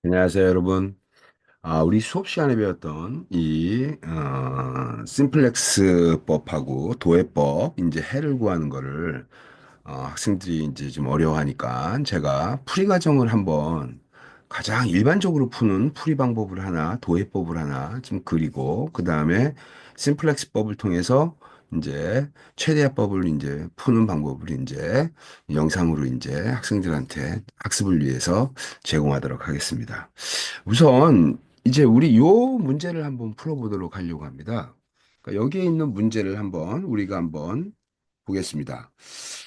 안녕하세요, 여러분. 우리 수업 시간에 배웠던 심플렉스 법하고 도해법, 이제 해를 구하는 거를, 학생들이 이제 좀 어려워하니까 제가 풀이 과정을 한번 가장 일반적으로 푸는 풀이 방법을 하나, 도해법을 하나 좀 그리고, 그 다음에 심플렉스 법을 통해서 이제 최대화법을 이제 푸는 방법을 이제 영상으로 이제 학생들한테 학습을 위해서 제공하도록 하겠습니다. 우선 이제 우리 요 문제를 한번 풀어보도록 하려고 합니다. 그러니까 여기에 있는 문제를 한번 우리가 한번 보겠습니다.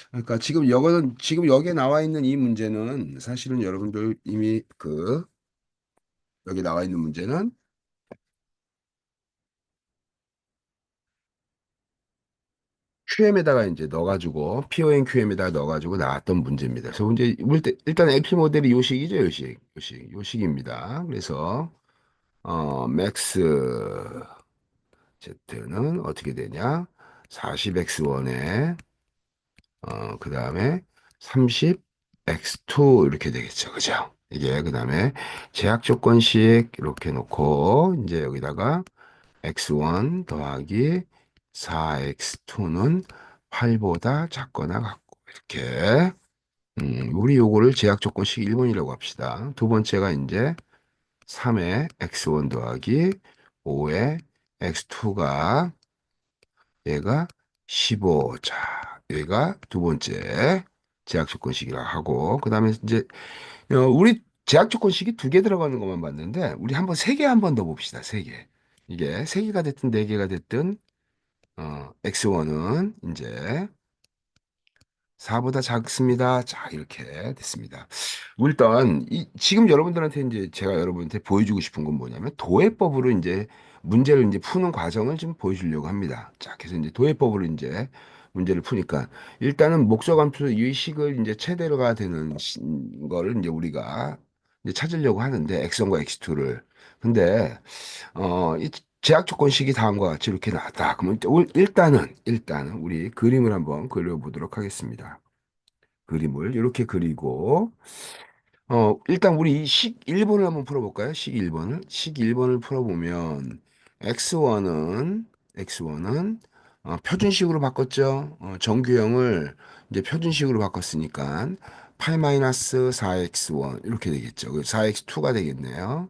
그러니까 지금 여기에 나와 있는 이 문제는 사실은 여러분들 이미 여기 나와 있는 문제는 QM에다가 이제 넣어가지고 PONQM에다가 넣어가지고 나왔던 문제입니다. 그래서 문제 일단 LP 모델이 요식이죠, 요식입니다. 그래서 맥스 Z는 어떻게 되냐? 40x1에 그 다음에 30x2 이렇게 되겠죠. 그죠? 이게 그 다음에 제약 조건식 이렇게 놓고 이제 여기다가 x1 더하기 4x2는 8보다 작거나 같고 이렇게 우리 요거를 제약 조건식 1번이라고 합시다. 두 번째가 이제 3의 x1 더하기 5의 x2가 얘가 15. 자, 얘가 두 번째 제약 조건식이라 하고, 그 다음에 이제, 우리 제약 조건식이 두 개 들어가는 것만 봤는데, 우리 한번 세 개 한번 더 봅시다. 세 개. 이게 세 개가 됐든 네 개가 됐든, X1은 이제 4보다 작습니다. 자, 이렇게 됐습니다. 일단, 지금 여러분들한테 이제 제가 여러분한테 보여주고 싶은 건 뭐냐면, 도해법으로 이제 문제를 이제 푸는 과정을 좀 보여주려고 합니다. 자, 그래서 이제 도해법으로 이제 문제를 푸니까, 일단은 목적 함수 유의식을 이제 최대로가 되는 거를 이제 우리가 이제 찾으려고 하는데, X1과 X2를. 근데, 이 제약 조건식이 다음과 같이 이렇게 나왔다. 그러면 일단은 우리 그림을 한번 그려보도록 하겠습니다. 그림을 이렇게 그리고 일단 우리 식 1번을 한번 풀어볼까요? 식 1번을. 식 1번을 풀어보면 x1은 표준식으로 바꿨죠. 정규형을 이제 표준식으로 바꿨으니까 8-4x1 이렇게 되겠죠. 4x2가 되겠네요.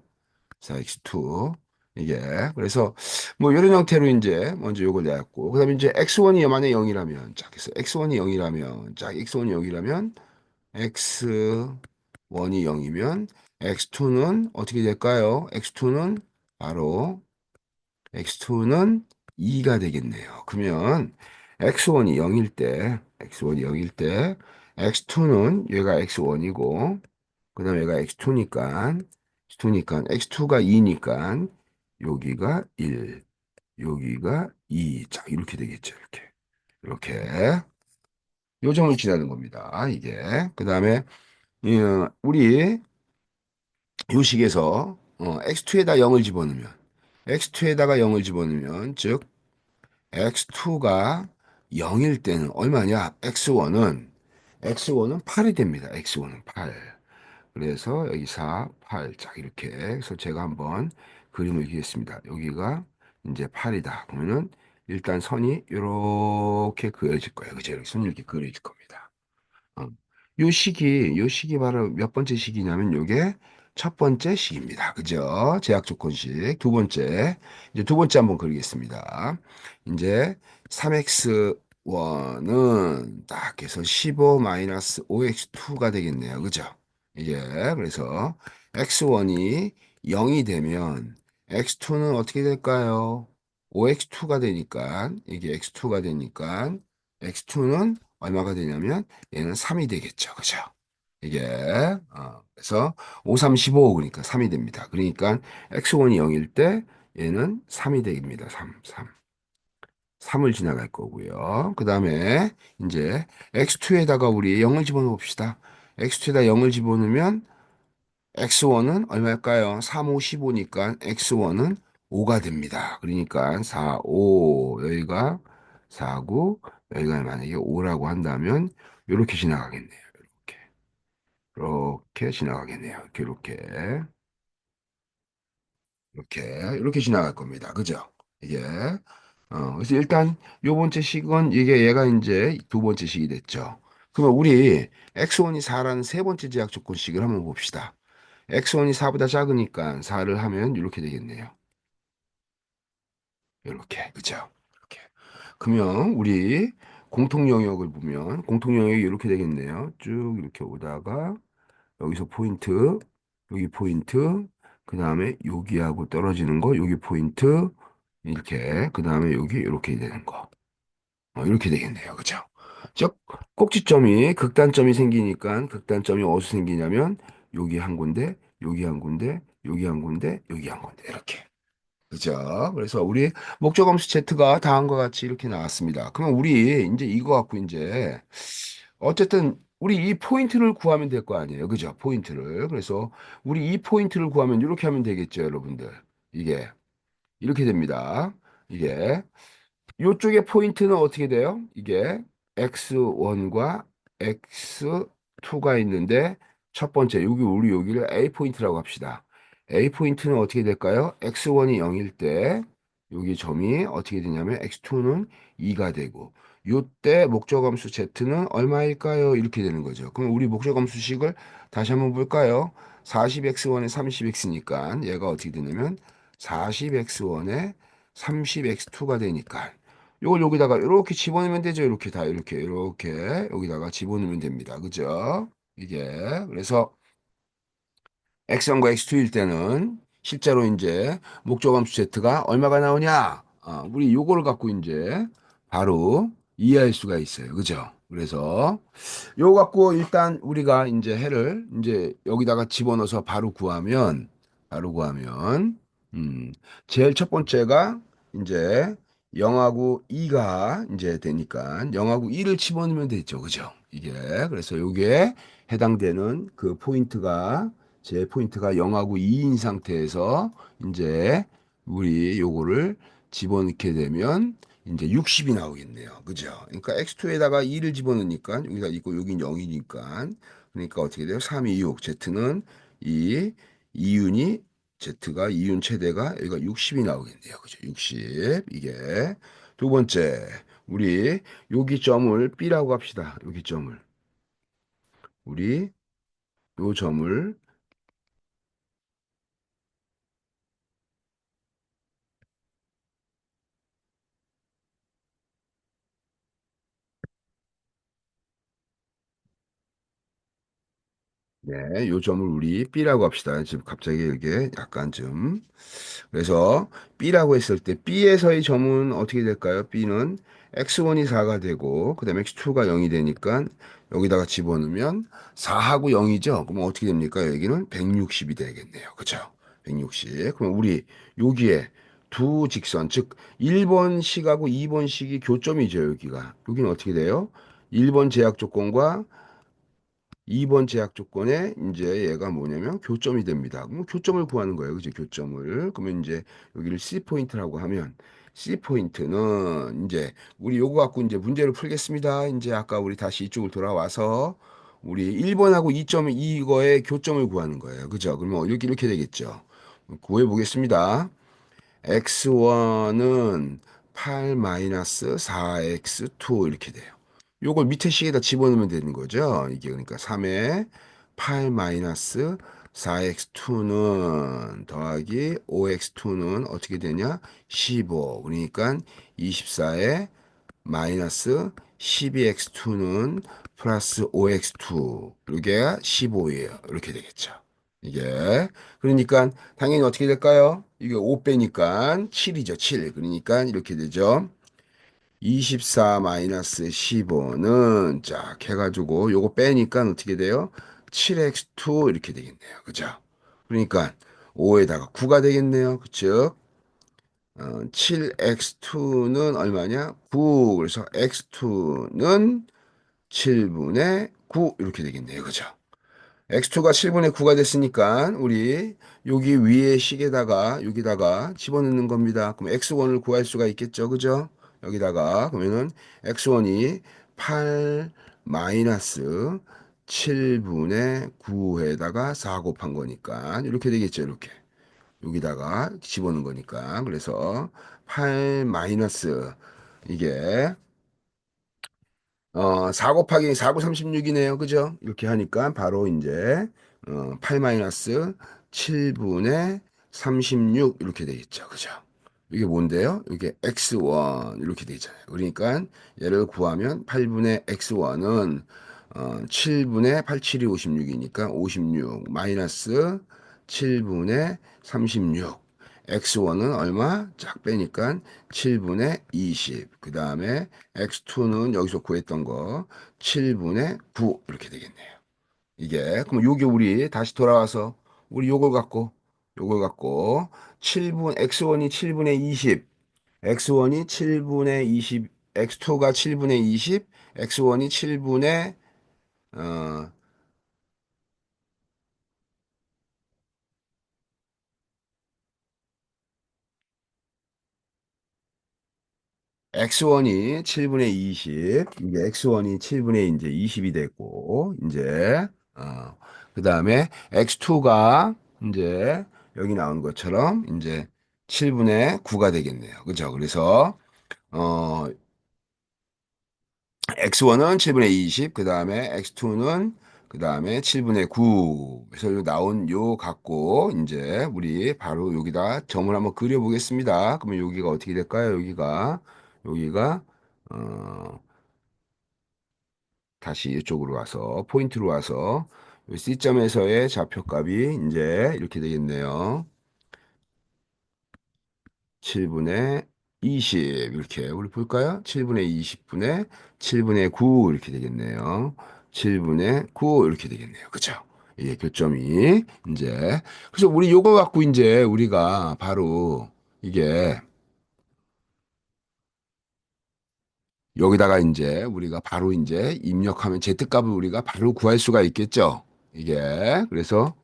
4x2 이게 그래서 뭐 이런 형태로 이제 먼저 요걸 내었고 그다음에 이제 x1이 만약에 0이라면 자 그래서 x1이 0이라면 자 x1이 0이라면 x1이 0이면 x2는 어떻게 될까요? x2는 바로 x2는 2가 되겠네요. 그러면 x1이 0일 때 x1이 0일 때 x2는 얘가 x1이고 그다음에 얘가 x2니까 x2가 2니까 여기가 1, 여기가 2. 자, 이렇게 되겠죠. 이렇게 요점을 지나는 겁니다. 이게 그다음에 우리 요식에서 x2에다 0을 집어넣으면 x2에다가 0을 집어넣으면 즉 x2가 0일 때는 얼마냐? x1은 8이 됩니다. x1은 8. 그래서 여기 4, 8. 자, 이렇게 해서 제가 한번 그림을 그리겠습니다. 여기가 이제 8이다. 그러면은 일단 선이 이렇게 그려질 거예요. 그죠? 이렇게 선이 이렇게 그려질 겁니다. 어. 요 식이 바로 몇 번째 식이냐면 요게 첫 번째 식입니다. 그죠? 제약 조건식. 두 번째. 이제 두 번째 한번 그리겠습니다. 이제 3x1은 딱 해서 15-5x2가 되겠네요. 그죠? 이게 그래서 x1이 0이 되면 x2는 어떻게 될까요? 5x2가 되니까 이게 x2가 되니까 x2는 얼마가 되냐면 얘는 3이 되겠죠. 그죠? 이게 그래서 5, 3, 15 그러니까 3이 됩니다. 그러니까 x1이 0일 때 얘는 3이 됩니다. 3을 지나갈 거고요. 그 다음에 이제 x2에다가 우리 0을 집어넣어 봅시다. x2에다 0을 집어넣으면 x1은 얼마일까요? 3, 5, 15니까 x1은 5가 됩니다. 그러니까 4, 5 여기가 4, 9 여기가 만약에 5라고 한다면 이렇게 지나가겠네요. 이렇게 지나가겠네요. 이렇게. 이렇게, 이렇게 지나갈 겁니다. 그죠? 이게. 그래서 일단 요 번째 식은 이게 얘가 이제 두 번째 식이 됐죠. 그러면 우리 x1이 4라는 세 번째 제약 조건식을 한번 봅시다. x1이 4보다 작으니까 4를 하면 이렇게 되겠네요. 이렇게. 그죠? 이렇게. 그러면 우리 공통 영역을 보면 공통 영역이 이렇게 되겠네요. 쭉 이렇게 오다가 여기서 포인트, 여기 포인트, 그 다음에 여기하고 떨어지는 거, 여기 포인트, 이렇게, 그 다음에 여기 이렇게 되는 거. 이렇게 되겠네요. 그죠? 즉, 꼭지점이, 극단점이 생기니까 극단점이 어디서 생기냐면 여기 한 군데, 여기 한 군데, 여기 한 군데, 여기 한 군데, 이렇게. 그죠? 그래서 우리 목적 함수 Z가 다음과 같이 이렇게 나왔습니다. 그러면 우리 이제 이거 갖고 이제 어쨌든 우리 이 포인트를 구하면 될 거 아니에요. 그죠? 포인트를. 그래서 우리 이 포인트를 구하면 이렇게 하면 되겠죠, 여러분들. 이게 이렇게 됩니다. 이게 이쪽의 포인트는 어떻게 돼요? 이게 x1과 x2가 있는데 첫 번째 여기 우리 여기를 A 포인트라고 합시다. A 포인트는 어떻게 될까요? x1이 0일 때 여기 점이 어떻게 되냐면 x2는 2가 되고 요때 목적함수 z는 얼마일까요? 이렇게 되는 거죠. 그럼 우리 목적함수식을 다시 한번 볼까요? 40x1에 30x니까 얘가 어떻게 되냐면 40x1에 30x2가 되니까 요걸 여기다가 이렇게 집어넣으면 되죠. 이렇게 다 이렇게 여기다가 집어넣으면 됩니다. 그죠? 이게 그래서 x1과 x2일 때는 실제로 이제 목적함수 z가 얼마가 나오냐? 우리 요거를 갖고 이제 바로 이해할 수가 있어요. 그죠? 그래서 요거 갖고 일단 우리가 이제 해를 이제 여기다가 집어넣어서 바로 구하면 제일 첫 번째가 이제 0하고 2가 이제 되니까 0하고 2를 집어넣으면 되죠. 그죠? 이게 그래서 요게 해당되는 그 포인트가 제 포인트가 0하고 2인 상태에서 이제 우리 요거를 집어넣게 되면 이제 60이 나오겠네요. 그죠? 그러니까 x2에다가 2를 집어넣으니까 여기가 있고 여긴 0이니까 그러니까 어떻게 돼요? 3, 2, 6. z는 이 이윤이 z가 이윤 최대가 여기가 60이 나오겠네요. 그죠? 60. 이게 두 번째. 우리 여기 점을 B라고 합시다. 여기 점을. 우리 요 점을 네, 요 점을 우리 B라고 합시다. 지금 갑자기 이게 약간 좀 그래서 B라고 했을 때 B에서의 점은 어떻게 될까요? B는 X1이 4가 되고 그다음에 X2가 0이 되니까 여기다가 집어넣으면 4하고 0이죠. 그럼 어떻게 됩니까? 여기는 160이 되겠네요. 그죠? 160. 그럼 우리 여기에 두 직선 즉 1번식하고 2번식이 교점이죠. 여기는 어떻게 돼요? 1번 제약 조건과 2번 제약 조건에 이제 얘가 뭐냐면 교점이 됩니다. 그럼 교점을 구하는 거예요. 그죠? 교점을. 그러면 이제 여기를 C 포인트라고 하면 C 포인트는 이제 우리 요거 갖고 이제 문제를 풀겠습니다. 이제 아까 우리 다시 이쪽으로 돌아와서 우리 1번하고 2점 이거의 교점을 구하는 거예요. 그죠? 그러면 이렇게 되겠죠. 구해 보겠습니다. x1은 8 4x2 이렇게 돼요. 요걸 밑에 식에다 집어넣으면 되는 거죠. 이게 그러니까 3에 8 4x2는 더하기 5x2는 어떻게 되냐? 15. 그러니까 24에 마이너스 12x2는 플러스 5x2. 이게 15예요. 이렇게 되겠죠. 이게. 그러니까 당연히 어떻게 될까요? 이게 5 빼니까 7이죠. 7. 그러니까 이렇게 되죠. 24 마이너스 15는 쫙 해가지고 요거 빼니까 어떻게 돼요? 7x2 이렇게 되겠네요. 그죠? 그러니까 5에다가 9가 되겠네요. 그쵸? 7x2는 얼마냐? 9. 그래서 x2는 7분의 9 이렇게 되겠네요. 그죠? x2가 7분의 9가 됐으니까 우리 여기 위에 식에다가 여기다가 집어넣는 겁니다. 그럼 x1을 구할 수가 있겠죠. 그죠? 여기다가 그러면은 x1이 8 마이너스 7분의 9에다가 4 곱한 거니까 이렇게 되겠죠. 이렇게. 여기다가 집어넣은 거니까. 그래서 8 마이너스 이게 4 곱하기 4, 9, 36이네요. 그죠? 이렇게 하니까 바로 이제 8 마이너스 7분의 36 이렇게 되겠죠. 그죠? 이게 뭔데요? 이게 x1 이렇게 되잖아요 그러니까 얘를 구하면 8분의 x1은 7분의 87이 56이니까 56 마이너스 7분의 36 x1은 얼마? 쫙 빼니까 7분의 20. 그 다음에 x2는 여기서 구했던 거 7분의 9 이렇게 되겠네요. 이게 그럼 요게 우리 다시 돌아와서 우리 요걸 갖고 7분 x1이 7분의 20, x1이 7분의 20, x2가 7분의 20, x1이 7분의 어 x1이 7분의 20, 이게 x1이 7분의 이제 20이 됐고, 이제, 그 다음에 x2가 이제 여기 나온 것처럼 이제 7분의 9가 되겠네요. 그죠? 그래서, 어, x1은 7분의 20, 그 다음에 x2는 그 다음에 7분의 9. 그래서 요 나온 요 갖고 이제 우리 바로 여기다 점을 한번 그려보겠습니다. 그러면 여기가 어떻게 될까요? 여기가 어, 다시 이쪽으로 와서 포인트로 와서 요 C점에서의 좌표값이 이제 이렇게 되겠네요. 7분의 20 이렇게 우리 볼까요? 7분의 20분의 7분의 9 이렇게 되겠네요. 7분의 9 이렇게 되겠네요. 그죠? 이게 교점이 이제 그래서 우리 요거 갖고 이제 우리가 바로 이게 여기다가 이제 우리가 바로 이제 입력하면 Z값을 우리가 바로 구할 수가 있겠죠. 이게 그래서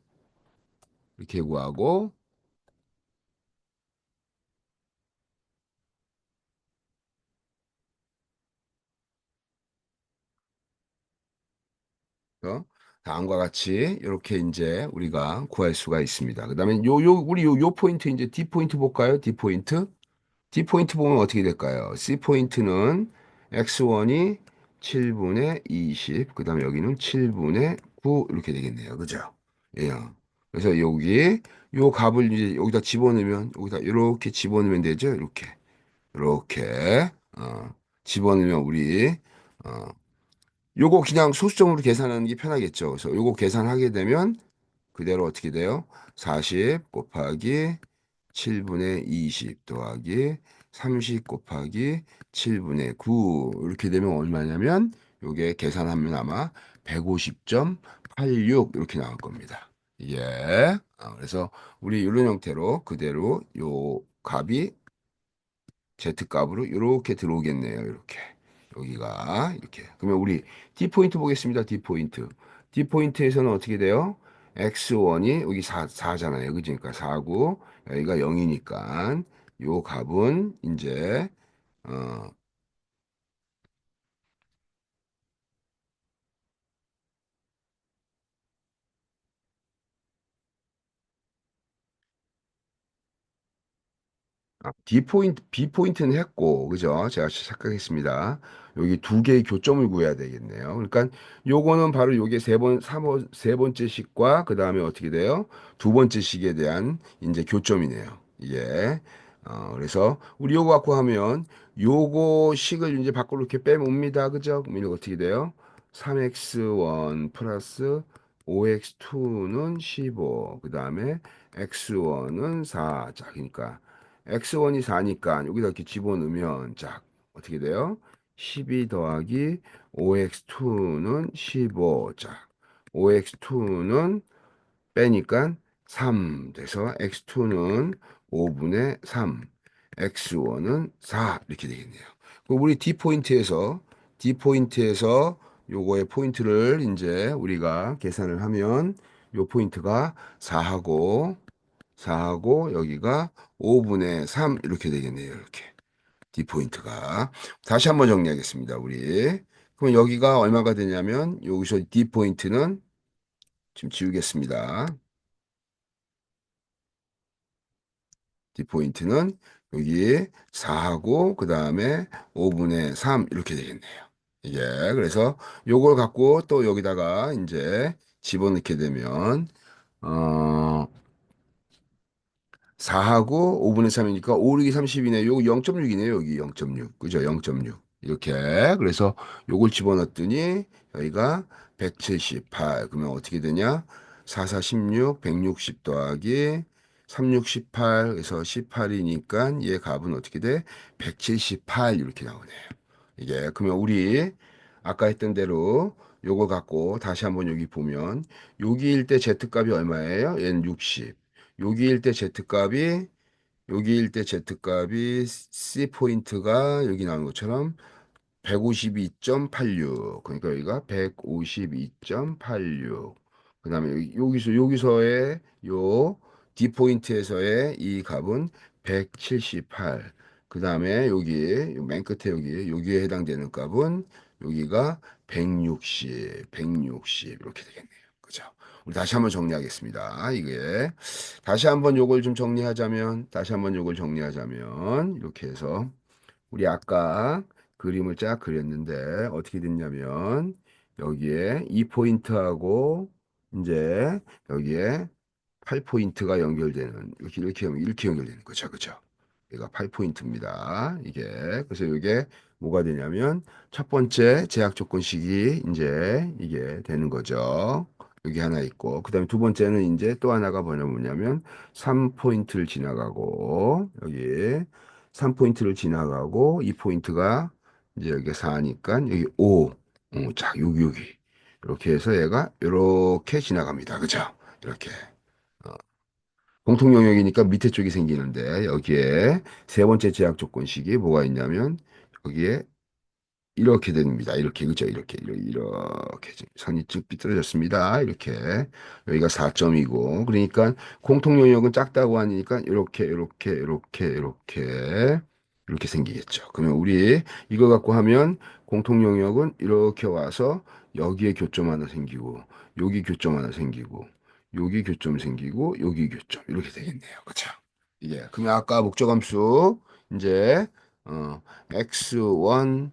이렇게 구하고 어? 다음과 같이 이렇게 이제 우리가 구할 수가 있습니다. 그다음에 우리 요 포인트 이제 D 포인트 볼까요? D 포인트. D 포인트 보면 어떻게 될까요? C 포인트는 X1이 7분의 20, 그다음에 여기는 7분의 9 이렇게 되겠네요. 그죠? 예. 그래서 여기 요 값을 이제 여기다 집어넣으면 여기다 이렇게 집어넣으면 되죠. 이렇게 집어넣으면 우리 어, 요거 그냥 소수점으로 계산하는 게 편하겠죠. 그래서 요거 계산하게 되면 그대로 어떻게 돼요? 40 곱하기 7분의 20 더하기 30 곱하기 7분의 9 이렇게 되면 얼마냐면 요게 계산하면 아마 150.86 이렇게 나올 겁니다. 이게 그래서 우리 이런 형태로 그대로 요 값이 Z값으로 이렇게 들어오겠네요. 이렇게. 여기가 이렇게. 그러면 우리 D포인트 보겠습니다. D포인트. D포인트에서는 어떻게 돼요? X1이 여기 4잖아요. 그죠? 그러니까 4고 여기가 0이니까 요 값은 이제 어, D포인트, B포인트는 했고, 그죠? 제가 착각했습니다. 여기 두 개의 교점을 구해야 되겠네요. 그러니까 요거는 바로 요게 세 번째 식과 그 다음에 어떻게 돼요? 두 번째 식에 대한 이제 교점이네요. 이게. 그래서 우리 요거 갖고 하면 요거 식을 이제 밖으로 이렇게 빼봅니다. 그죠? 그럼 이거 어떻게 돼요? 3x1 플러스 5x2는 15. 그 다음에 x1은 4. 자, 그러니까 x1이 4니까 여기다 이렇게 집어넣으면 자 어떻게 돼요? 12 더하기 5x2는 15. 자 5x2는 빼니까 3 돼서 x2는 5분의 3, x1은 4 이렇게 되겠네요. 그럼 우리 D 포인트에서 요거의 포인트를 이제 우리가 계산을 하면 요 포인트가 4하고 여기가 5분의 3 이렇게 되겠네요. 이렇게 D포인트가 다시 한번 정리하겠습니다. 우리 그럼 여기가 얼마가 되냐면 여기서 D포인트는 지금 지우겠습니다. D포인트는 여기 4하고 그 다음에 5분의 3 이렇게 되겠네요. 이게 그래서 요걸 갖고 또 여기다가 이제 집어넣게 되면 어 4하고 5분의 3이니까 5, 6이 30이네. 요거 0.6이네요. 여기 0.6. 그죠? 0.6. 이렇게. 그래서 요걸 집어넣었더니 여기가 178. 그러면 어떻게 되냐? 4, 4, 16, 160 더하기 36, 18. 그래서 18이니까 얘 값은 어떻게 돼? 178 이렇게 나오네요. 이게 그러면 우리 아까 했던 대로 요거 갖고 다시 한번 여기 보면 여기일 때 Z값이 얼마예요? 얘는 60. 여기일 때 Z값이 여기일 때 Z값이 C 포인트가 여기 나오는 것처럼 152.86. 그러니까 여기가 152.86. 그다음에 여기서의 요 D 포인트에서의 이 값은 178. 그다음에 여기 맨 끝에 여기에 해당되는 값은 여기가 160 이렇게 되겠네요. 그죠? 우리 다시 한번 정리하겠습니다. 이게 다시 한번 요걸 좀 정리하자면 이렇게 해서 우리 아까 그림을 쫙 그렸는데 어떻게 됐냐면 여기에 2포인트하고 이제 여기에 8포인트가 연결되는 이렇게 연결되는 거죠. 그죠? 얘가 8포인트입니다. 이게 그래서 이게 뭐가 되냐면 첫 번째 제약 조건식이 이제 이게 되는 거죠. 여기 하나 있고 그다음에 두 번째는 이제 또 하나가 뭐냐면 3포인트를 지나가고 여기 3포인트를 지나가고 2포인트가 이제 여기 4니까 여기 5. 자, 여기 이렇게 해서 얘가 이렇게 지나갑니다. 그죠? 이렇게. 어, 공통 영역이니까 밑에 쪽이 생기는데 여기에 세 번째 제약 조건식이 뭐가 있냐면 여기에 이렇게 됩니다. 이렇게 그죠? 이렇게 선이 쭉 삐뚤어졌습니다. 이렇게 여기가 4점이고 그러니까 공통 영역은 작다고 하니까 이렇게 생기겠죠. 그러면 우리 이거 갖고 하면 공통 영역은 이렇게 와서 여기에 교점 하나 생기고 여기 교점 하나 생기고 여기 교점 생기고 여기 교점 이렇게 되겠네요. 그렇죠? 이게 그러면 아까 목적함수 이제 x1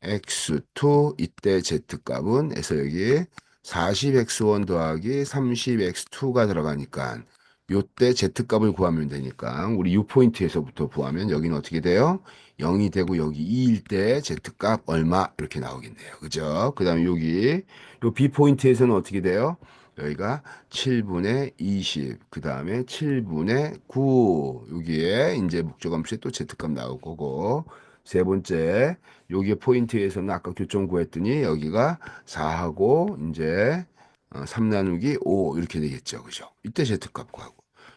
x2 이때 z값은 에서 여기 40x1 더하기 30x2가 들어가니까 요때 z값을 구하면 되니까 우리 U포인트에서부터 구하면 여기는 어떻게 돼요? 0이 되고 여기 2일 때 z값 얼마 이렇게 나오겠네요. 그죠? 그 다음에 여기 요 B포인트에서는 어떻게 돼요? 여기가 7분의 20, 그 다음에 7분의 9 여기에 이제 목적함수에 또 z값 나올 거고 세 번째 여기 포인트에서는 아까 교점 구했더니 여기가 4하고 이제 3 나누기 5 이렇게 되겠죠. 그죠? 이때 Z값 구하고.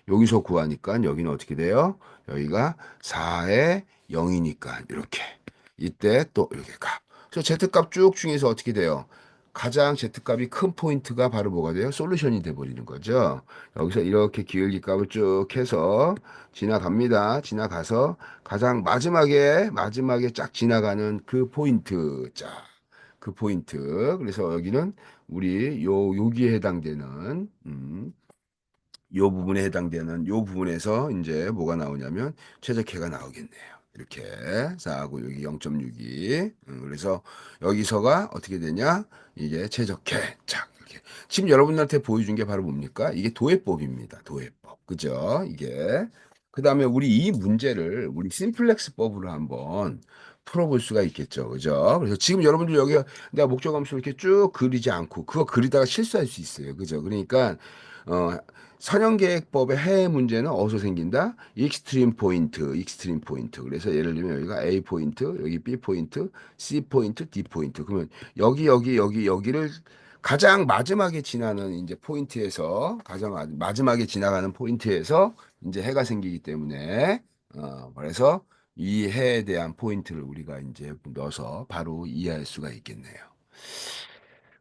여기서 구하니까 여기는 어떻게 돼요? 여기가 4에 0이니까 이렇게. 이때 또 이렇게 값. 그래서 Z값 쭉 중에서 어떻게 돼요? 가장 Z값이 큰 포인트가 바로 뭐가 돼요? 솔루션이 돼버리는 거죠. 여기서 이렇게 기울기 값을 쭉 해서 지나갑니다. 지나가서 가장 마지막에 쫙 지나가는 그 포인트 그 포인트 그래서 여기는 우리 여기에 해당되는 요 부분에 해당되는 요 부분에서 이제 뭐가 나오냐면 최적해가 나오겠네요. 이렇게 4하고 여기 0.6이 그래서 여기서가 어떻게 되냐 이게 최적해 자 이렇게 지금 여러분들한테 보여준 게 바로 뭡니까 이게 도해법입니다. 도해법 그죠 이게 그 다음에 우리 이 문제를 우리 심플렉스법으로 한번 풀어볼 수가 있겠죠 그죠 그래서 지금 여러분들 여기 내가 목적함수 이렇게 쭉 그리지 않고 그거 그리다가 실수할 수 있어요 그죠 그러니까 어 선형계획법의 해외 문제는 어디서 생긴다? 익스트림 포인트. 그래서 예를 들면 여기가 A 포인트, 여기 B 포인트, C 포인트, D 포인트. 그러면 여기를 가장 마지막에 지나는 이제 포인트에서 가장 마지막에 지나가는 포인트에서 이제 해가 생기기 때문에 그래서 이 해에 대한 포인트를 우리가 이제 넣어서 바로 이해할 수가 있겠네요.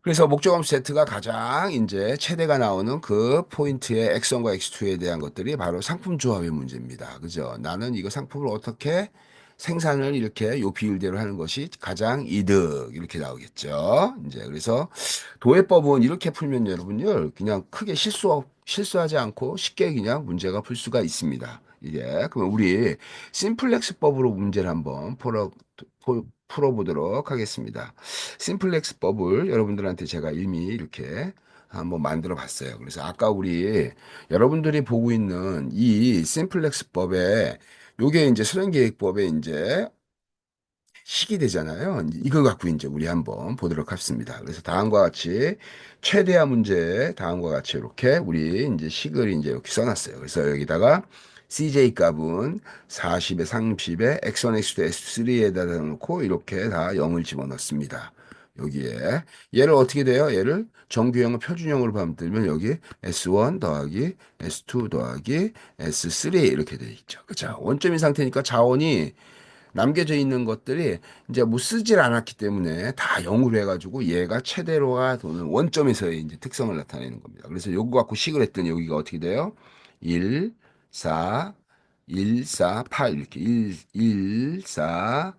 그래서 목적함수 Z가 가장 이제 최대가 나오는 그 포인트의 X1과 X2에 대한 것들이 바로 상품 조합의 문제입니다. 그죠? 나는 이거 상품을 어떻게 생산을 이렇게 요 비율대로 하는 것이 가장 이득 이렇게 나오겠죠. 이제 그래서 도해법은 이렇게 풀면 여러분요 그냥 크게 실수하지 않고 쉽게 그냥 문제가 풀 수가 있습니다. 이게. 그럼 우리 심플렉스법으로 문제를 한번 풀어보도록 하겠습니다. 심플렉스법을 여러분들한테 제가 이미 이렇게 한번 만들어 봤어요. 그래서 아까 우리 여러분들이 보고 있는 이 심플렉스법에 요게 이제 수련계획법에 이제 식이 되잖아요. 이거 갖고 이제 우리 한번 보도록 하겠습니다. 그래서 다음과 같이 최대화 문제 다음과 같이 이렇게 우리 이제 식을 이제 이렇게 써놨어요. 그래서 여기다가 CJ 값은 40에 30에 X1, X2, S3에다 놓고 이렇게 다 0을 집어넣습니다. 여기에 얘를 어떻게 돼요? 얘를 정규형을 표준형으로 만들면 여기 S1 더하기 S2 더하기 S3 이렇게 돼 있죠. 그죠? 원점인 상태니까 자원이 남겨져 있는 것들이 이제 뭐 쓰질 않았기 때문에 다 0으로 해가지고 얘가 최대로가 도는 원점에서의 이제 특성을 나타내는 겁니다. 그래서 요거 갖고 식을 했더니 여기가 어떻게 돼요? 1, 4, 1, 4, 8 이렇게 1, 4,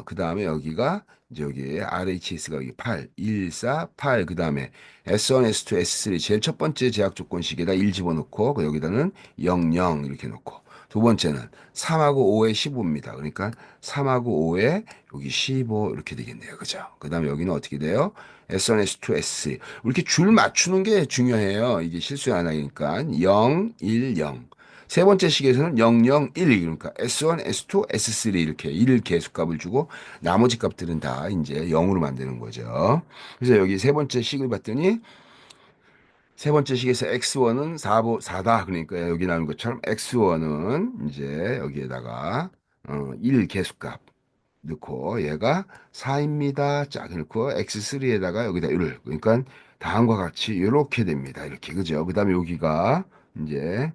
그 다음에 여기가 이제 여기 RHS가 여기 8, 1, 4, 8, 그 다음에 S1, S2, S3 제일 첫 번째 제약 조건식에다 1 집어넣고 그 여기다는 0, 0 이렇게 놓고 두 번째는 3하고 5에 15입니다. 그러니까 3하고 5에 여기 15 이렇게 되겠네요. 그죠? 그 다음에 여기는 어떻게 돼요? S1, S2, S3 이렇게 줄 맞추는 게 중요해요. 이게 실수 안 하니까 0, 1, 0 세 번째 식에서는 0, 0, 1 그러니까 S1, S2, S3 이렇게 1 계수값을 주고 나머지 값들은 다 이제 0으로 만드는 거죠. 그래서 여기 세 번째 식을 봤더니 세 번째 식에서 X1은 4다. 그러니까 여기 나오는 것처럼 X1은 이제 여기에다가 1 계수값 넣고 얘가 4입니다. 쫙 넣고 X3에다가 여기다 1을 그러니까 다음과 같이 이렇게 됩니다. 이렇게 그죠? 그다음에 여기가 이제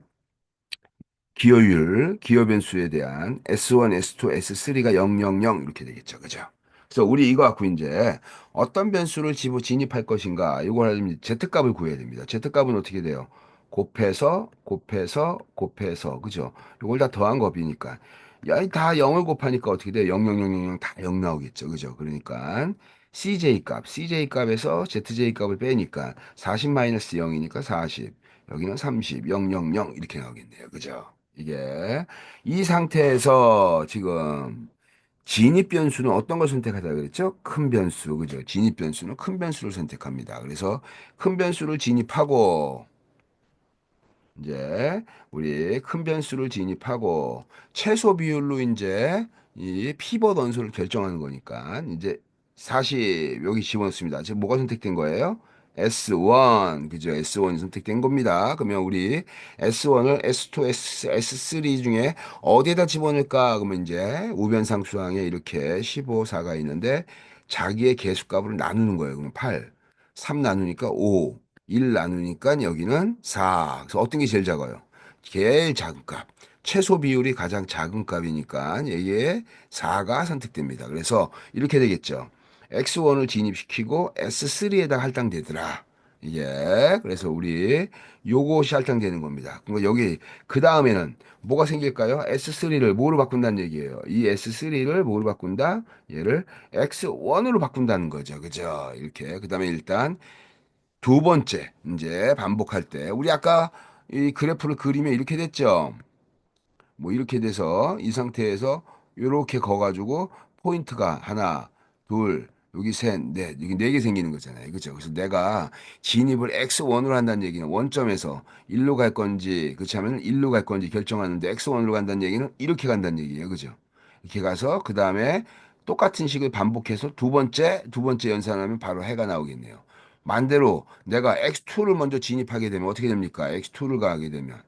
기여율, 기여 변수에 대한 S1, S2, S3가 0, 0, 0 이렇게 되겠죠. 그죠? 그래서 우리 이거 갖고 이제 어떤 변수를 진입할 것인가 이걸 하려면 Z값을 구해야 됩니다. Z값은 어떻게 돼요? 곱해서 그죠? 이걸 다 더한 곱이니까 야, 다 0을 곱하니까 어떻게 돼요? 0, 0, 0, 0, 0 다 0 나오겠죠. 그죠? 그러니까 CJ 값에서 ZJ 값을 빼니까 40-0이니까 40. 여기는 30, 0, 0, 0 이렇게 나오겠네요. 그죠? 이게 이 상태에서 지금 진입 변수는 어떤 걸 선택하다 그랬죠? 큰 변수, 그죠? 진입 변수는 큰 변수를 선택합니다. 그래서 큰 변수를 진입하고 이제 우리 큰 변수를 진입하고 최소 비율로 이제 이 피벗 원소를 결정하는 거니까 이제 40 여기 집어넣습니다. 지금 뭐가 선택된 거예요? S1 그죠? S1이 선택된 겁니다. 그러면 우리 S1을 S2, S3 중에 어디에다 집어넣을까? 그러면 이제 우변상수항에 이렇게 15, 4가 있는데 자기의 계수값을 나누는 거예요. 그러면 8, 3 나누니까 5, 1 나누니까 여기는 4. 그래서 어떤 게 제일 작아요? 제일 작은 값. 최소 비율이 가장 작은 값이니까 이게 4가 선택됩니다. 그래서 이렇게 되겠죠. X1을 진입시키고 S3에다 할당되더라. 이게 그래서 우리 요것이 할당되는 겁니다. 그러니까 여기 그 다음에는 뭐가 생길까요? S3를 뭐로 바꾼다는 얘기예요. 이 S3를 뭐로 바꾼다? 얘를 X1으로 바꾼다는 거죠. 그죠? 이렇게. 그 다음에 일단 두 번째 이제 반복할 때 우리 아까 이 그래프를 그리면 이렇게 됐죠. 뭐 이렇게 돼서 이 상태에서 이렇게 거가지고 포인트가 하나, 둘, 여기 셋, 넷, 여기 네 개 생기는 거잖아요. 그죠? 그래서 내가 진입을 X1으로 한다는 얘기는 원점에서 1로 갈 건지, 그렇지 하면 1로 갈 건지 결정하는데 X1으로 간다는 얘기는 이렇게 간다는 얘기예요. 그죠? 이렇게 가서 그 다음에 똑같은 식을 반복해서 두 번째 연산하면 바로 해가 나오겠네요. 반대로 내가 X2를 먼저 진입하게 되면 어떻게 됩니까? X2를 가게 되면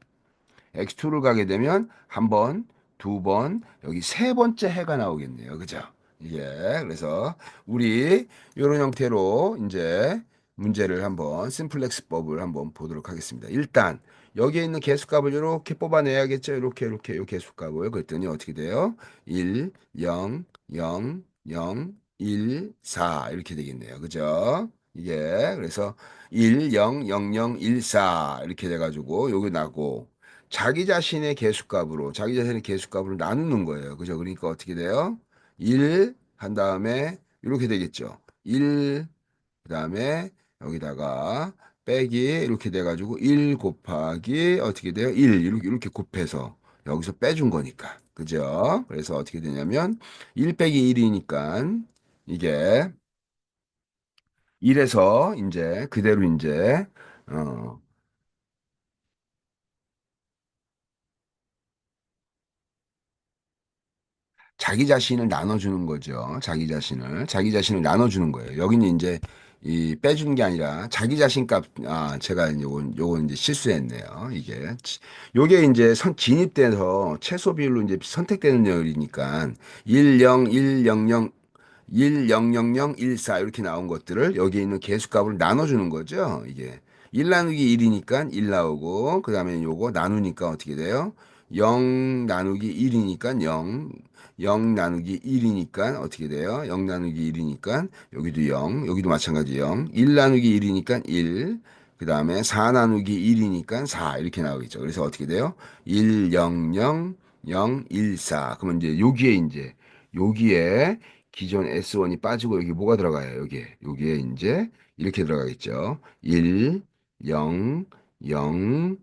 X2를 가게 되면 한 번, 두 번, 여기 세 번째 해가 나오겠네요. 그죠? 예. 그래서 우리 이런 형태로 이제 문제를 한번 심플렉스법을 한번 보도록 하겠습니다. 일단 여기에 있는 개수값을 이렇게 뽑아내야겠죠. 이렇게 요 개수값을 그랬더니 어떻게 돼요? 1, 0, 0, 0, 1, 4 이렇게 되겠네요. 그죠? 이게 그래서 1, 0, 0, 0, 1, 4 이렇게 돼가지고 여기 나고 자기 자신의 개수값으로 나누는 거예요. 그죠? 그러니까 어떻게 돼요? 1 한 다음에 이렇게 되겠죠. 1 그다음에 여기다가 빼기 이렇게 돼 가지고 1 곱하기 어떻게 돼요? 1 이렇게 곱해서 여기서 빼준 거니까. 그죠? 그래서 어떻게 되냐면 1 빼기 1이니까 이게 1에서 이제 그대로 이제 어, 자기 자신을 나눠주는 거죠. 자기 자신을 나눠주는 거예요. 여기는 이제 이 빼주는 게 아니라 자기 자신 값, 제가 이제 요거 이제 실수했네요. 요게 이제 진입돼서 최소 비율로 이제 선택되는 열이니까 1, 0, 1, 0, 0, 1, 0, 0, 0, 1, 4 이렇게 나온 것들을 여기 있는 개수값을 나눠주는 거죠. 이게 1 나누기 1이니까 1 나오고 그 다음에 요거 나누니까 어떻게 돼요? 0 나누기 1이니까 0, 0 나누기 1이니까 어떻게 돼요? 0 나누기 1이니까 여기도 0, 여기도 마찬가지 0, 1 나누기 1이니까 1, 그 다음에 4 나누기 1이니까 4 이렇게 나오겠죠. 그래서 어떻게 돼요? 1, 0, 0, 0, 1, 4. 그러면 이제 여기에 기존 S1이 빠지고 여기 뭐가 들어가요? 여기에 이제 이렇게 들어가겠죠. 1, 0, 0,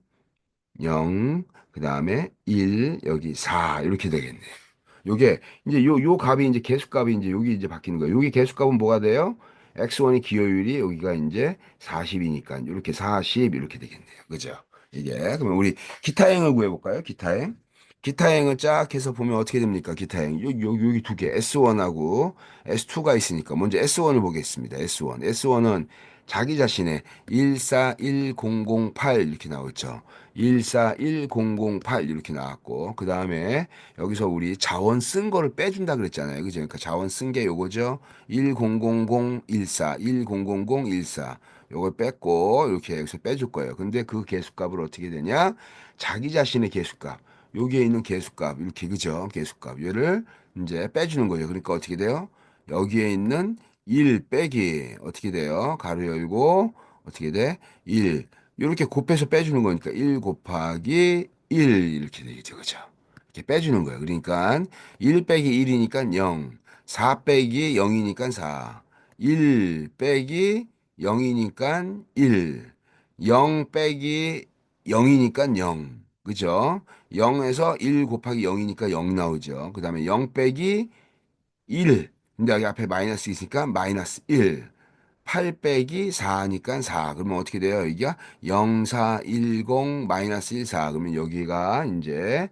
0, 그 다음에 1, 여기 4 이렇게 되겠네요. 요게 이제 요 값이 이제 개수값이 이제 여기 이제 바뀌는 거예요. 여기 개수값은 뭐가 돼요? X1의 기여율이 여기가 이제 40이니까 이렇게 40 이렇게 되겠네요. 그죠? 이게 그러면 우리 기타행을 구해볼까요? 기타행을 쫙 해서 보면 어떻게 됩니까? 기타행 여기 두 개 S1하고 S2가 있으니까 먼저 S1을 보겠습니다. S1은 자기 자신의 141008 이렇게 나오죠. 141008 이렇게 나왔고 그 다음에 여기서 우리 자원 쓴 거를 빼준다 그랬잖아요. 그죠? 그러니까 자원 쓴 게 요거죠. 100014, 100014. 요걸 뺐고 이렇게 여기서 빼줄 거예요. 근데 그 개수값을 어떻게 되냐? 자기 자신의 개수값. 여기에 있는 개수값. 이렇게 그죠? 개수값. 얘를 이제 빼주는 거죠. 그러니까 어떻게 돼요? 여기에 있는 1 빼기 어떻게 돼요? 가로 열고 어떻게 돼? 1. 이렇게 곱해서 빼주는 거니까 1 곱하기 1 이렇게 되겠죠. 그죠? 이렇게 빼주는 거예요. 그러니까 1 빼기 1이니까 0, 4 빼기 0이니까 4, 1 빼기 0이니까 1, 0 빼기 0이니까 0. 그죠? 0에서 1 곱하기 0이니까 0 나오죠. 그 다음에 0 빼기 1. 근데 여기 앞에 마이너스 있으니까 마이너스 1. 8 빼기 4니까 4. 그러면 어떻게 돼요? 여기가 0, 4, 1, 0, 마이너스 1, 4. 그러면 여기가 이제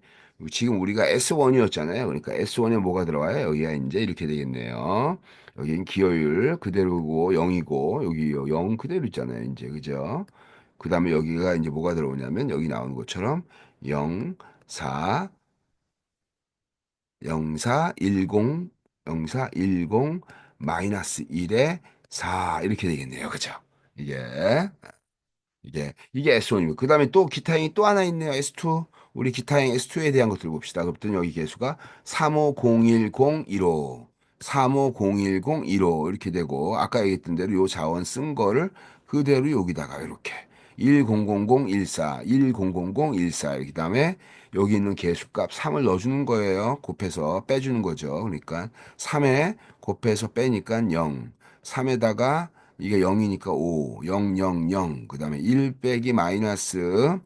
지금 우리가 S1이었잖아요. 그러니까 S1에 뭐가 들어가요? 여기가 이제 이렇게 되겠네요. 여기는 기여율 그대로고 0이고 여기 0 그대로 있잖아요. 이제 그죠? 그 다음에 여기가 이제 뭐가 들어오냐면 여기 나오는 것처럼 0, 4, 0410, 0410 마이너스 1에 4 이렇게 되겠네요. 그죠? 이게 이게 S1이고 그다음에 또 기타행이 또 하나 있네요. S2. 우리 기타행 S2에 대한 것들 봅시다. 그랬더니 여기 개수가 350101호 350101호 이렇게 되고 아까 얘기했던 대로 요 자원 쓴 거를 그대로 여기다가 이렇게 100014 100014 이렇게 다음에 여기 있는 개수값 3을 넣어주는 거예요. 곱해서 빼주는 거죠. 그러니까 3에 곱해서 빼니까 0 3에다가 이게 0이니까 5, 0, 0, 0. 그 다음에 1 빼기 마이너스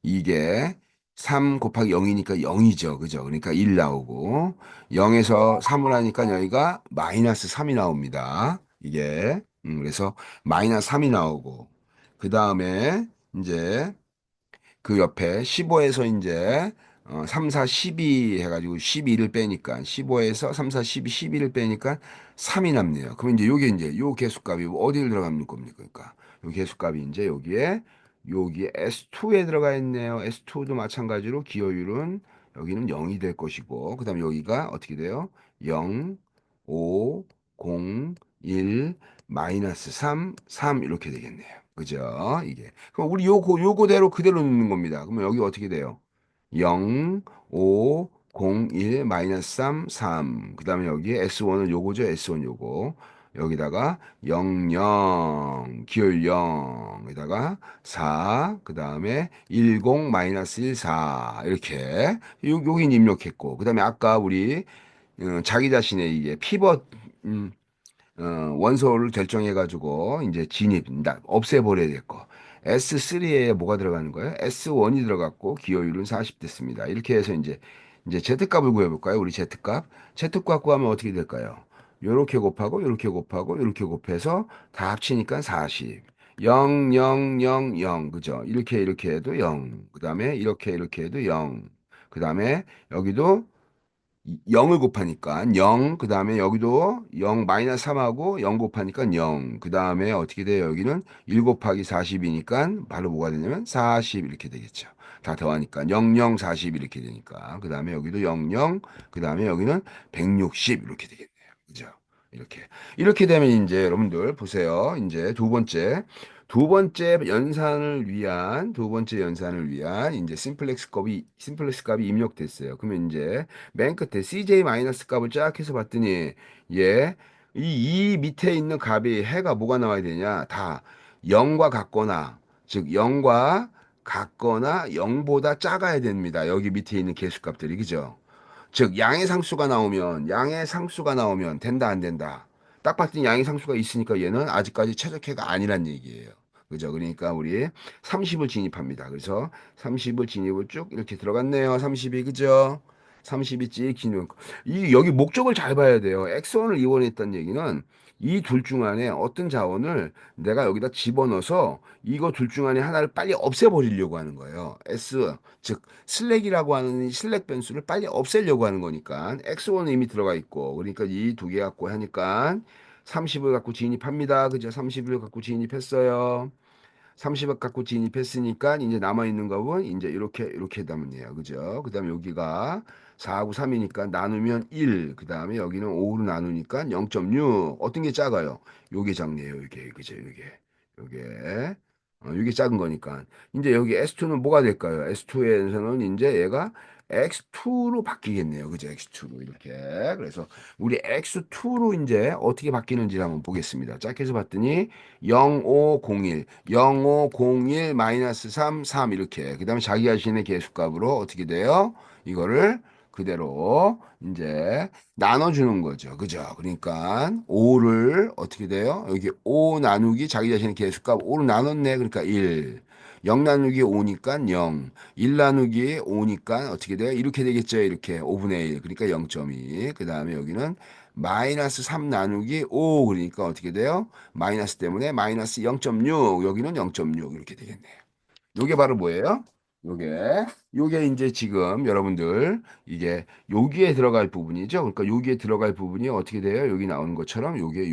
이게 3 곱하기 0이니까 0이죠. 그죠? 그러니까 1 나오고 0에서 3을 하니까 여기가 마이너스 3이 나옵니다. 이게 그래서 마이너스 3이 나오고 그 다음에 이제 그 옆에 15에서 이제 3, 4, 12 해가지고 12를 빼니까 15에서 3, 4, 12, 12를 빼니까 3이 남네요. 그럼 이제 요게 이제 요 개수값이 어디를 들어가는 겁니까? 그러니까 요 개수값이 이제 여기에 S2에 들어가 있네요. S2도 마찬가지로 기여율은 여기는 0이 될 것이고 그다음에 여기가 어떻게 돼요? 0, 5, 0, 1, 마이너스 3, 3 이렇게 되겠네요. 그죠? 이게. 그럼 우리 요거대로 그대로 넣는 겁니다. 그러면 여기 어떻게 돼요? 0, 5, 0, 1, 마이너스 3, 3. 그 다음에 여기 S1은 요거죠. S1 요거. 여기다가 0, 0, 기울 0에다가 4, 그 다음에 10, 마이너스 1, 4. 이렇게. 여긴 입력했고. 그 다음에 아까 우리 자기 자신의 이게 피벗, 음, 원소를 결정해가지고 이제 없애버려야 될 거. S3에 뭐가 들어가는 거예요? S1이 들어갔고 기여율은 40 됐습니다. 이렇게 해서 이제 Z값을 구해볼까요? 우리 Z값. Z값 구하면 어떻게 될까요? 요렇게 곱하고 요렇게 곱하고 요렇게 곱해서 다 합치니까 40. 0, 0, 0, 0. 그죠? 이렇게 해도 0. 그다음에 이렇게 해도 0. 그다음에 여기도 0을 곱하니까 0, 그 다음에 여기도 0 마이너스 3하고 0 곱하니까 0, 그 다음에 어떻게 돼요? 여기는 1 곱하기 40이니까 바로 뭐가 되냐면 40 이렇게 되겠죠. 다 더하니까 0, 0, 40 이렇게 되니까 그 다음에 여기도 0, 0, 그 다음에 여기는 160 이렇게 되겠네요. 그죠? 이렇게 되면 이제 여러분들 보세요. 이제 두 번째 연산을 위한 이제 심플렉스 값이 입력됐어요. 그러면 이제 맨 끝에 CJ 마이너스 값을 쫙 해서 봤더니 얘 이 밑에 있는 값이 해가 뭐가 나와야 되냐? 다 0과 같거나 즉 0과 같거나 0보다 작아야 됩니다. 여기 밑에 있는 계수값들이 그죠? 즉 양의 상수가 나오면 된다 안 된다. 딱 봤더니 양의 상수가 있으니까 얘는 아직까지 최적해가 아니란 얘기예요. 그죠? 그러니까 우리 30을 진입합니다. 그래서 30을 진입을 쭉 이렇게 들어갔네요. 30이 그죠? 30이 찍 진입. 이 여기 목적을 잘 봐야 돼요. X1을 이원했다는 얘기는 이 둘 중 안에 어떤 자원을 내가 여기다 집어넣어서 이거 둘 중 안에 하나를 빨리 없애버리려고 하는 거예요. 즉 슬랙이라고 하는 이 슬랙 변수를 빨리 없애려고 하는 거니까 X1은 이미 들어가 있고 그러니까 이 두 개 갖고 하니까 30을 갖고 진입합니다. 그죠? 30을 갖고 진입했어요. 30억 갖고 진입했으니까 이제 남아있는 값은 이제 이렇게 남으네요 그죠? 그 다음에 여기가 4하고 3이니까 나누면 1. 그 다음에 여기는 5로 나누니까 0.6. 어떤 게 작아요? 요게 작네요. 요게. 그죠? 요게 작은 거니까. 이제 여기 S2는 뭐가 될까요? S2에서는 이제 얘가 X2로 바뀌겠네요. 그죠? X2로 이렇게. 그래서 우리 X2로 이제 어떻게 바뀌는지 한번 보겠습니다. 짝 해서 봤더니 0501, 0501 마이너스 3, 3 이렇게. 그 다음에 자기 자신의 계수값으로 어떻게 돼요? 이거를 그대로 이제 나눠주는 거죠. 그죠? 그러니까 5를 어떻게 돼요? 여기 5 나누기 자기 자신의 계수값 5로 나눴네. 그러니까 1. 0 나누기 5니까 0. 1 나누기 5니까 어떻게 돼요? 이렇게 되겠죠. 이렇게 5분의 1. 그러니까 0.2. 그 다음에 여기는 마이너스 3 나누기 5. 그러니까 어떻게 돼요? 마이너스 때문에 마이너스 0.6. 여기는 0.6. 이렇게 되겠네요. 요게 바로 뭐예요? 요게 이제 지금 여러분들 이게 여기에 들어갈 부분이죠. 그러니까 여기에 들어갈 부분이 어떻게 돼요? 여기 나오는 것처럼 요게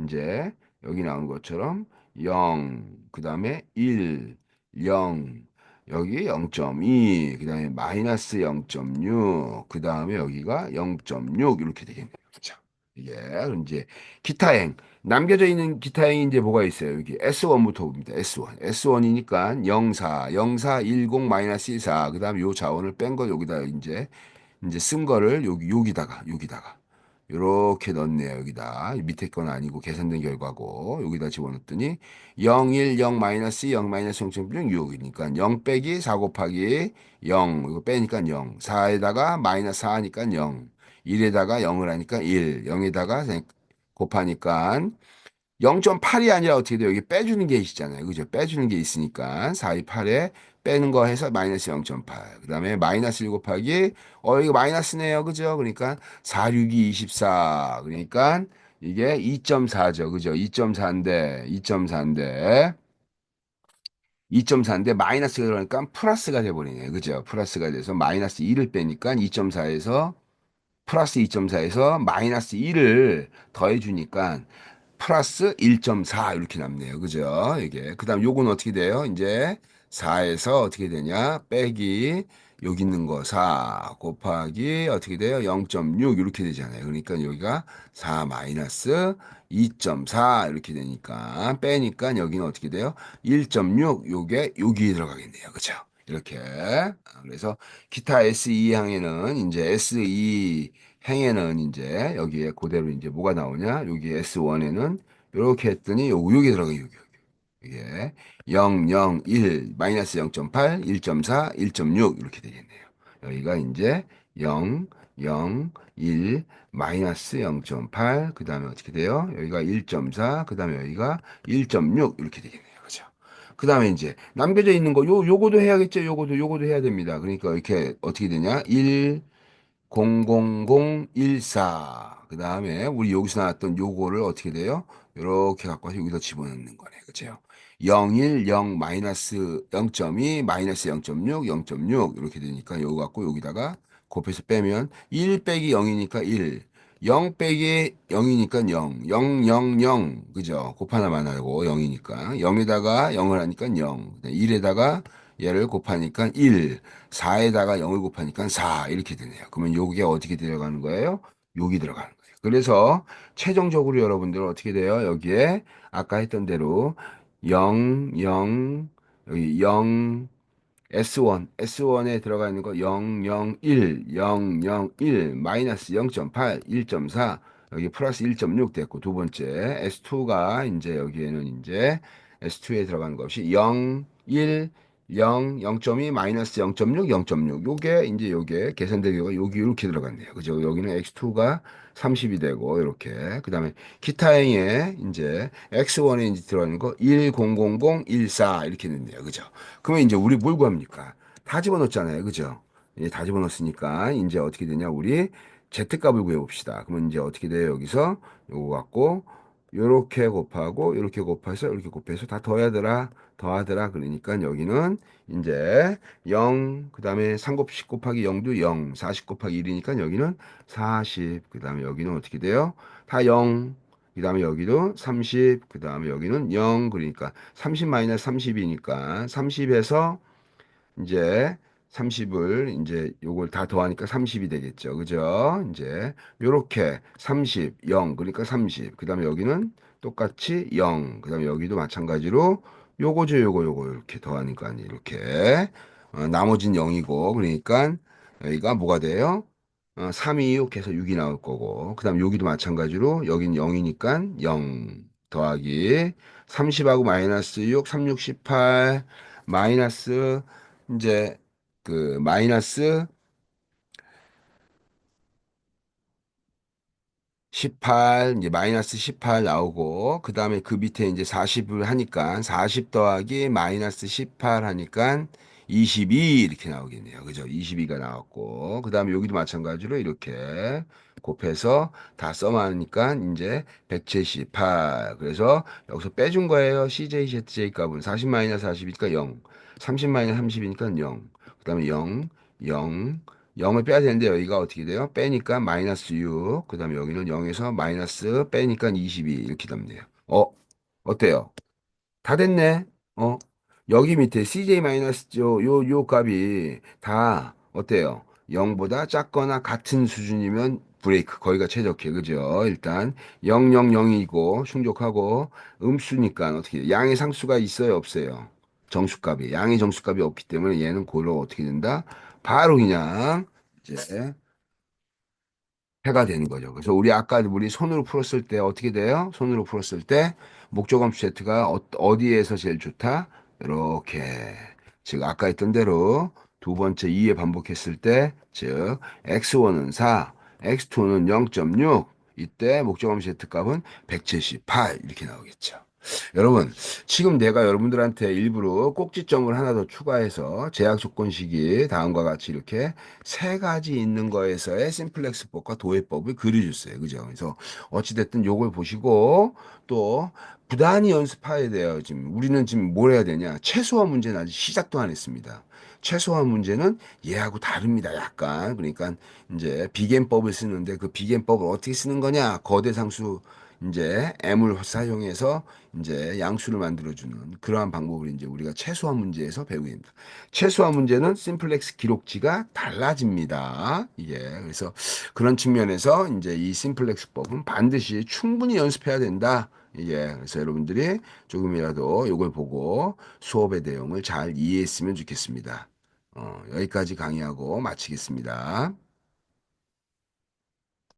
이제 여기 나오는 것처럼 0, 그다음에 1, 0, 여기 0.2, 그다음에 마이너스 0.6, 그다음에 여기가 0.6 이렇게 되겠네요. 그죠? 이게 이제 기타행 남겨져 있는 기타행이 이제 뭐가 있어요? 여기 S1부터 봅니다. S1. S1이니까 04, 0410-14. 그다음에 요 자원을 뺀 거 여기다 이제 쓴 거를 여기다가 요렇게 넣었네요. 여기다. 밑에 건 아니고 계산된 결과고 여기다 집어넣었더니 010 0-0.6이니까 0 빼기 4 곱하기 0 이거 빼니까 0 4에다가 마이너스 4 하니까 0 1에다가 0을 하니까 1 0에다가 곱하니까 0.8이 아니라 어떻게 돼요? 여기 빼주는 게 있잖아요. 그죠? 빼주는 게 있으니까 4, 2, 8에 빼는 거 해서 마이너스 0.8. 그 다음에 마이너스 1 곱하기 이거 마이너스네요. 그죠? 그러니까 4, 6이 24. 그러니까 이게 2.4죠. 그죠? 2.4인데 마이너스가 들어가니까 플러스가 돼버리네요. 그죠? 플러스가 돼서 마이너스 2를 빼니까 2.4에서 플러스 2.4에서 마이너스 1을 더해주니까 플러스 1.4 이렇게 남네요. 그죠? 이게. 그 다음 요건 어떻게 돼요? 이제 4에서 어떻게 되냐? 빼기 여기 있는 거 4 곱하기 어떻게 돼요? 0.6 이렇게 되잖아요. 그러니까 여기가 4 마이너스 2.4 이렇게 되니까 빼니까 여기는 어떻게 돼요? 1.6 요게 여기에 들어가겠네요. 그죠? 이렇게. 그래서 기타 S2항에는 이제 S2 행에는 이제 여기에 그대로 이제 뭐가 나오냐? 여기 S1에는 이렇게 했더니 요게 들어가요. 이게 0, 0, 1, 마이너스 0.8, 1.4, 1.6 이렇게 되겠네요. 여기가 이제 0, 0, 1, 마이너스 0.8, 그 다음에 어떻게 돼요? 여기가 1.4, 그 다음에 여기가 1.6 이렇게 되겠네요. 그죠? 그 다음에 이제 남겨져 있는 거, 요거도 해야겠죠. 요거도 해야 됩니다. 그러니까 이렇게 어떻게 되냐? 1, 00014. 그 다음에 우리 여기서 나왔던 요거를 어떻게 돼요? 이렇게 갖고 와서 여기다 집어넣는 거네. 그죠? 0, 1, 0, 마이너스 0.2, 마이너스 0.6, 0.6 이렇게 되니까 요거 갖고 여기다가 곱해서 빼면 1 빼기 0이니까 1, 0 빼기 0이니까 0, 0, 0, 0 그죠? 곱 하나만 하고 0이니까 0에다가 0을 하니까 0, 1에다가 얘를 곱하니까 1, 4에다가 0을 곱하니까 4 이렇게 되네요. 그러면 요게 어떻게 들어가는 거예요? 여기 들어가는 거예요. 그래서 최종적으로 여러분들은 어떻게 돼요? 여기에 아까 했던 대로 0, 0, 여기 0, S1에 들어가 있는 거 0, 0, 1, 0, 0, 1, 마이너스 0.8, 1.4, 여기 플러스 1.6 됐고, 두 번째, S2가 이제 여기에는 이제 S2에 들어가는 것이 0, 1, 0, 0.2, 마이너스 0.6, 0.6. 요게 이제 요게 계산되기가 여기 이렇게 들어갔네요. 그죠? 여기는 X2가 30이 되고, 이렇게. 그 다음에 기타행에 이제 X1에 이제 들어가는 거 1, 0, 0, 0, 1, 4 이렇게 됐네요. 그죠? 그러면 이제 우리 뭘 구합니까? 다 집어넣었잖아요. 그죠? 이제 다 집어넣었으니까 이제 어떻게 되냐? 우리 Z값을 구해봅시다. 그러면 이제 어떻게 돼요? 여기서 요거 갖고 요렇게 곱하고 요렇게 곱해서 이렇게 곱해서 다 더하더라. 그러니까 여기는 이제 0, 그 다음에 3곱10 곱하기 0도 0, 40 곱하기 1이니까 여기는 40, 그 다음에 여기는 어떻게 돼요? 다 0, 그 다음에 여기도 30, 그 다음에 여기는 0, 그러니까 30 마이너스 30이니까 30에서 이제 30을 이제 요걸 다 더하니까 30이 되겠죠. 그죠? 이제 요렇게 30, 0, 그러니까 30. 그다음에 여기는 똑같이 0. 그다음에 여기도 마찬가지로 요거 이렇게 더하니까 이렇게 나머지는 0이고 그러니까 여기가 뭐가 돼요? 3, 2, 6 해서 6이 나올 거고 그다음에 여기도 마찬가지로 여긴 0이니까 0 더하기 30하고 마이너스 6, 3, 6, 18 마이너스 이제 그 마이너스 18 이제 마이너스 18 나오고 그 다음에 그 밑에 이제 40을 하니까 40 더하기 마이너스 18 하니까 22 이렇게 나오겠네요. 그죠? 22가 나왔고 그 다음에 여기도 마찬가지로 이렇게 곱해서 다 써마니까 이제 178 그래서 여기서 빼준 거예요. CJ, ZJ 값은 40 마이너스 40이니까 0 30 마이너스 30이니까 0 그 다음에 0 0 0을 빼야 되는데 여기가 어떻게 돼요? 빼니까 마이너스 6. 그 다음에 여기는 0에서 마이너스 빼니까 22 이렇게 됩니다. 어때요? 다 됐네. 어? 여기 밑에 CJ 마이너스 요 값이 다 어때요? 0보다 작거나 같은 수준이면 브레이크 거기가 최적해. 그죠? 일단 0, 0, 0이고 충족하고 음수니까 어떻게 돼요? 양의 상수가 있어요, 없어요? 정수값이. 양의 정수값이 없기 때문에 얘는 고로 어떻게 된다? 바로 그냥 이제 해가 되는 거죠. 그래서 우리 아까 우리 손으로 풀었을 때 어떻게 돼요? 손으로 풀었을 때 목적함수 Z가 어디에서 제일 좋다? 이렇게 즉 아까 했던 대로 두 번째 2에 반복했을 때 즉 X1은 4, X2는 0.6 이때 목적함수 Z 값은 178 이렇게 나오겠죠. 여러분, 지금 내가 여러분들한테 일부러 꼭지점을 하나 더 추가해서 제약 조건식이 다음과 같이 이렇게 세 가지 있는 거에서의 심플렉스법과 도해법을 그려줬어요. 그죠? 그래서 어찌됐든 요걸 보시고 또 부단히 연습해야 돼요. 지금 우리는 지금 뭘 해야 되냐? 최소한 문제는 아직 시작도 안 했습니다. 최소한 문제는 얘하고 다릅니다. 약간. 그러니까 이제 비견법을 쓰는데 그 비견법을 어떻게 쓰는 거냐? 거대 상수 이제 M을 사용해서 이제 양수를 만들어주는 그러한 방법을 이제 우리가 최소한 문제에서 배우게 됩니다. 최소한 문제는 심플렉스 기록지가 달라집니다. 이게 그래서 그런 측면에서 이제 이 심플렉스법은 반드시 충분히 연습해야 된다. 이게 그래서 여러분들이 조금이라도 이걸 보고 수업의 내용을 잘 이해했으면 좋겠습니다. 여기까지 강의하고 마치겠습니다.